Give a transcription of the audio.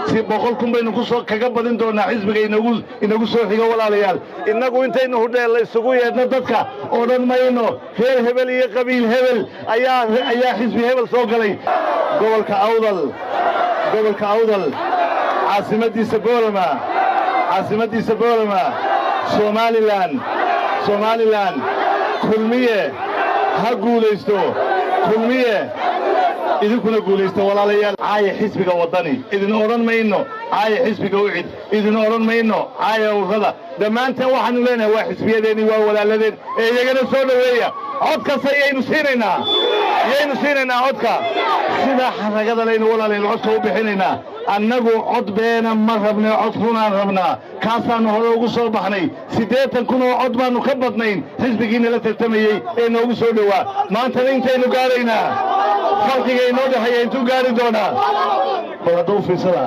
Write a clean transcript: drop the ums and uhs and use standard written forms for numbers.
si boqolkun baynu ku soo kaga badin doonaa xisbiga inagu soo xigo walaalayaal innagu intaynu hudheel la isugu yeedhno dadka odhan mayno reer hebel iyo qabiil hebel ayaa xisbi hebel soo galay gobolka awdal caasimadiisa boorama somalilan kulmiye ha guulaysto kulmiye idinkuna guulaysta walaalayaal caaya xisbiga wadani idin oran mayno caaya xisbiga u cid idin oran mayno caaya urada dhammaanteen waxaanu leenahay waa xisbiyadeeni waa walaaladeen ee iyagana soo dhaweeya codkasta yaynu siinaynaa codka sida xaragada laynu walaalaynu codka u bixinaynaa annagu cod beena ma rabne cod runaan rabnaa kaasaannu hore ugu soo baxnay 80 kun oo cod baannu ka badnayn xisbigiina la tartamayey ee noogu soo dhowaa maantana intaynu gaaraynaa farqiga inoo dhexeeya intuu gaari doonaa bal hadduu fiirsada